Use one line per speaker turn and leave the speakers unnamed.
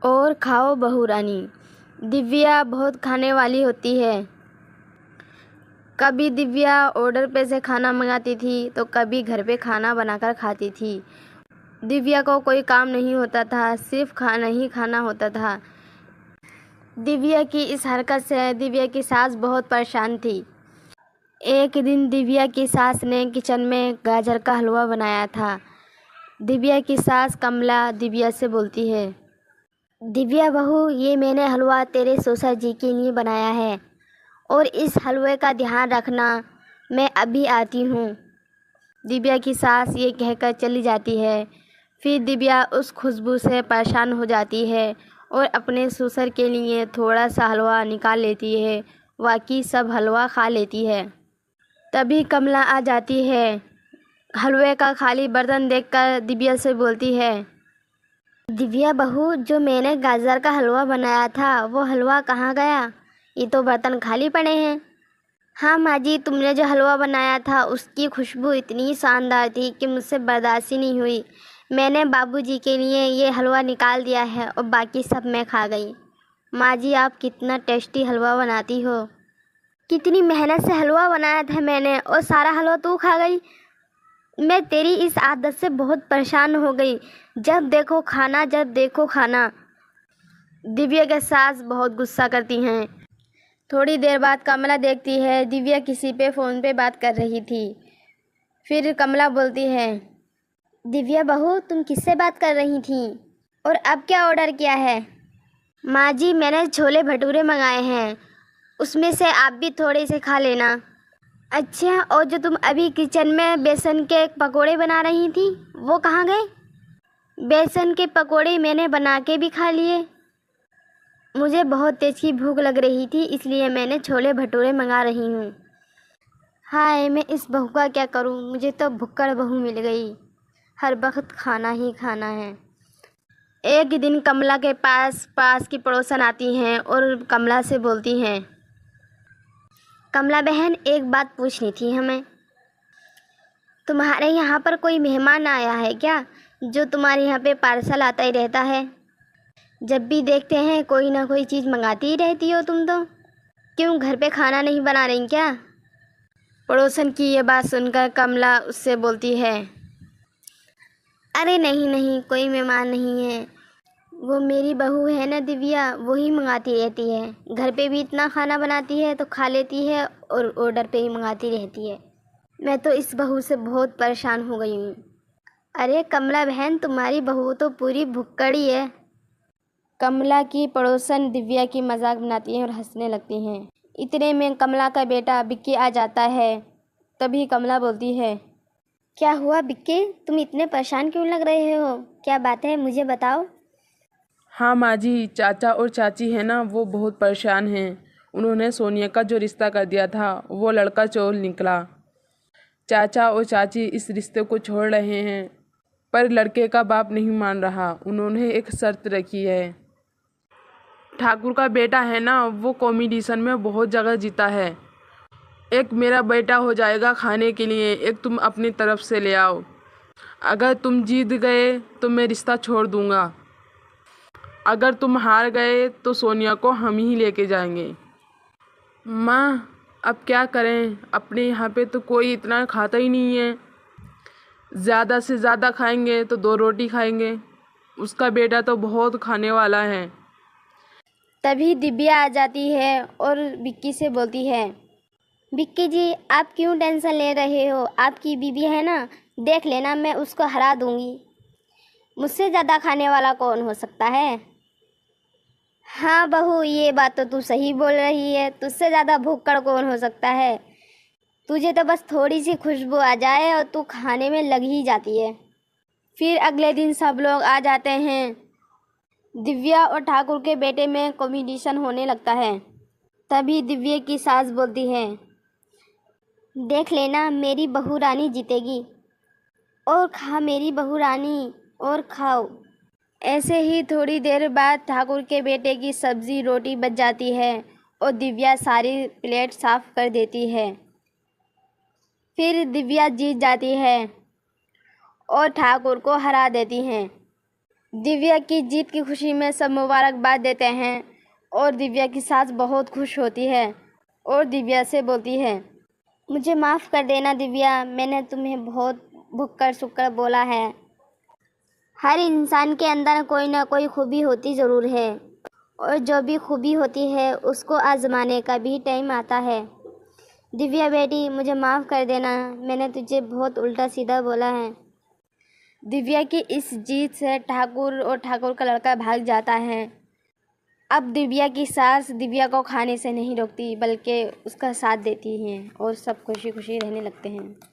और खाओ बहू रानी। दिव्या बहुत खाने वाली होती है। कभी दिव्या ऑर्डर पे से खाना मंगाती थी तो कभी घर पे खाना बनाकर खाती थी। दिव्या को कोई काम नहीं होता था, सिर्फ खाना ही खाना होता था। दिव्या की इस हरकत से दिव्या की सास बहुत परेशान थी। एक दिन दिव्या की सास ने किचन में गाजर का हलवा बनाया था। दिव्या की सास कमला दिव्या से बोलती है, दिव्या बहू, ये मैंने हलवा तेरे ससुर जी के लिए बनाया है और इस हलवे का ध्यान रखना, मैं अभी आती हूँ। दिव्या की सास ये कहकर चली जाती है। फिर दिव्या उस खुशबू से परेशान हो जाती है और अपने ससुर के लिए थोड़ा सा हलवा निकाल लेती है। बाकी सब हलवा खा लेती है। तभी कमला आ जाती है। हलवे का खाली बर्तन देखकर दिव्या से बोलती है, दिव्या बहू, जो मैंने गाजर का हलवा बनाया था वो हलवा कहाँ गया? ये तो बर्तन खाली पड़े हैं। हाँ माँ जी, तुमने जो हलवा बनाया था उसकी खुशबू इतनी शानदार थी कि मुझसे बर्दाश्त ही नहीं हुई। मैंने बाबूजी के लिए ये हलवा निकाल दिया है और बाकी सब मैं खा गई। माँ जी, आप कितना टेस्टी हलवा बनाती हो। कितनी मेहनत से हलवा बनाया था मैंने और सारा हलवा तू खा गई। मैं तेरी इस आदत से बहुत परेशान हो गई। जब देखो खाना, जब देखो खाना। दिव्या के सास बहुत गुस्सा करती हैं। थोड़ी देर बाद कमला देखती है दिव्या किसी पे फ़ोन पे बात कर रही थी। फिर कमला बोलती है, दिव्या बहू, तुम किससे बात कर रही थी और अब क्या ऑर्डर किया है? माँ जी, मैंने छोले भटूरे मंगाए हैं, उसमें से आप भी थोड़े से खा लेना। अच्छा, और जो तुम अभी किचन में बेसन के पकोड़े बना रही थी वो कहाँ गए? बेसन के पकोड़े मैंने बना के भी खा लिए। मुझे बहुत तेज़ की भूख लग रही थी, इसलिए मैंने छोले भटूरे मंगा रही हूँ। हाय, मैं इस बहू का क्या करूँ, मुझे तो भुक्कड़ बहू मिल गई। हर वक्त खाना ही खाना है। एक दिन कमला के पास की पड़ोसन आती हैं और कमला से बोलती हैं, कमला बहन, एक बात पूछनी थी हमें। तुम्हारे यहाँ पर कोई मेहमान आया है क्या, जो तुम्हारे यहाँ पे पार्सल आता ही रहता है? जब भी देखते हैं कोई ना कोई चीज़ मंगाती ही रहती हो तुम तो। क्यों, घर पे खाना नहीं बना रही क्या? पड़ोसन की ये बात सुनकर कमला उससे बोलती है, अरे नहीं नहीं, कोई मेहमान नहीं है। वो मेरी बहू है ना दिव्या, वही मंगाती रहती है। घर पे भी इतना खाना बनाती है तो खा लेती है और ऑर्डर पे ही मंगाती रहती है। मैं तो इस बहू से बहुत परेशान हो गई हूँ। अरे कमला बहन, तुम्हारी बहू तो पूरी भुक्कड़ी है। कमला की पड़ोसन दिव्या की मजाक बनाती हैं और हंसने लगती हैं। इतने में कमला का बेटा बिक्की आ जाता है। तभी कमला बोलती है, क्या हुआ बिक्की, तुम इतने परेशान क्यों लग रहे हो? क्या बात है, मुझे बताओ।
हाँ माँ जी, चाचा और चाची है ना, वो बहुत परेशान हैं। उन्होंने सोनिया का जो रिश्ता कर दिया था वो लड़का चोर निकला। चाचा और चाची इस रिश्ते को छोड़ रहे हैं, पर लड़के का बाप नहीं मान रहा। उन्होंने एक शर्त रखी है। ठाकुर का बेटा है ना, वो कॉम्पिटिशन में बहुत जगह जीता है। एक मेरा बेटा हो जाएगा खाने के लिए, एक तुम अपनी तरफ से ले आओ। अगर तुम जीत गए तो मैं रिश्ता छोड़ दूंगा, अगर तुम हार गए तो सोनिया को हम ही लेके जाएंगे। माँ, अब क्या करें, अपने यहाँ पे तो कोई इतना खाता ही नहीं है। ज़्यादा से ज़्यादा खाएंगे तो 2 रोटी खाएंगे। उसका बेटा तो बहुत खाने वाला है।
तभी दिव्या आ जाती है और विक्की से बोलती है, विक्की जी, आप क्यों टेंशन ले रहे हो? आपकी बीबी है ना, देख लेना, मैं उसको हरा दूंगी। मुझसे ज़्यादा खाने वाला कौन हो सकता है? हाँ बहू, ये बात तो तू सही बोल रही है। तुझसे ज़्यादा भुक्कड़ कौन हो सकता है? तुझे तो बस थोड़ी सी खुशबू आ जाए और तू खाने में लग ही जाती है। फिर अगले दिन सब लोग आ जाते हैं। दिव्या और ठाकुर के बेटे में कॉम्पिटिशन होने लगता है। तभी दिव्या की सास बोलती है, देख लेना, मेरी बहू रानी जीतेगी। और खा मेरी बहू रानी, और खाओ। ऐसे ही थोड़ी देर बाद ठाकुर के बेटे की सब्जी रोटी बच जाती है और दिव्या सारी प्लेट साफ कर देती है। फिर दिव्या जीत जाती है और ठाकुर को हरा देती हैं। दिव्या की जीत की खुशी में सब मुबारकबाद देते हैं और दिव्या की सास बहुत खुश होती है और दिव्या से बोलती है, मुझे माफ़ कर देना दिव्या, मैंने तुम्हें बहुत भुक्कर सुक्कर बोला है। हर इंसान के अंदर कोई ना कोई खूबी होती ज़रूर है और जो भी खूबी होती है उसको आजमाने का भी टाइम आता है। दिव्या बेटी, मुझे माफ़ कर देना, मैंने तुझे बहुत उल्टा सीधा बोला है। दिव्या की इस जीत से ठाकुर और ठाकुर का लड़का भाग जाता है। अब दिव्या की सास दिव्या को खाने से नहीं रोकती बल्कि उसका साथ देती हैं और सब खुशी खुशी रहने लगते हैं।